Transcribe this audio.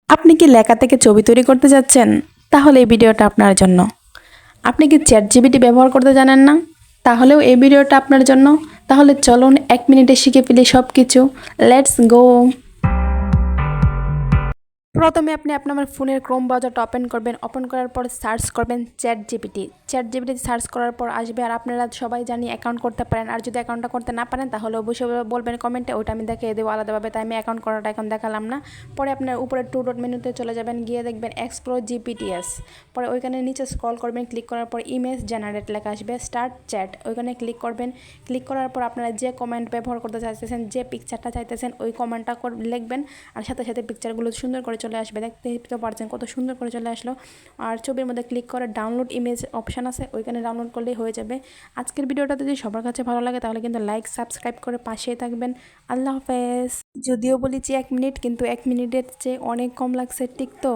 আপনি কি লেখা থেকে ছবি তৈরি করতে যাচ্ছেন? তাহলে এই ভিডিওটা আপনার জন্য। আপনি কি চ্যাটজিপিটি ব্যবহার করতে জানেন না? তাহলেও এই ভিডিওটা আপনার জন্য। তাহলে চলুন 1 মিনিটে শিখে ফেলি সব কিছু। Let's go! প্রথমে আপনি আপনার ফোনের ক্রোম ব্রাউজারটা ওপেন করবেন। ওপেন করার পর সার্চ করবেন চ্যাটজিপিটি। চ্যাটজিপিটি সার্চ করার পর আসবে, আর আপনারা সবাই জানি অ্যাকাউন্ট করতে পারেন। আর যদি অ্যাকাউন্টটা করতে না পারেন তাহলে অবশ্যই বলবেন কমেন্টে, ওইটা আমি দেখিয়ে দেবো আলাদাভাবে। তাই আমি অ্যাকাউন্ট করাটা এখন দেখালাম না। পরে আপনার উপরে টু ডট মেনুতে চলে যাবেন, গিয়ে দেখবেন এক্সপ্লোর জিপিটিএস। পরে ওইখানে নিচে স্ক্রল করবেন, ক্লিক করার পর ইমেজ জেনারেট লেখা আসবে, স্টার্ট চ্যাট ওইখানে ক্লিক করবেন। ক্লিক করার পর আপনারা যে কমেন্ট ব্যবহার করতে চাইতেছেন, যে পিকচারটা চাইতেছেন, ওই কমেন্টটা লিখবেন। আর সাথে সাথে পিকচারগুলো সুন্দর করে চলে আসবে। দেখতে পারছেন কত সুন্দর করে চলে আসলো। আর ছবির মধ্যে ক্লিক করে ডাউনলোড ইমেজ অপশান আছে, ওইখানে ডাউনলোড করলেই হয়ে যাবে। আজকের ভিডিওটা যদি সবার কাছে ভালো লাগে তাহলে কিন্তু লাইক সাবস্ক্রাইব করে পাশেই থাকবেন। আল্লাহ হাফেজ। যদিও বলেছি 1 মিনিট, কিন্তু 1 মিনিটের চেয়ে অনেক কম লাগছে ঠিক তো।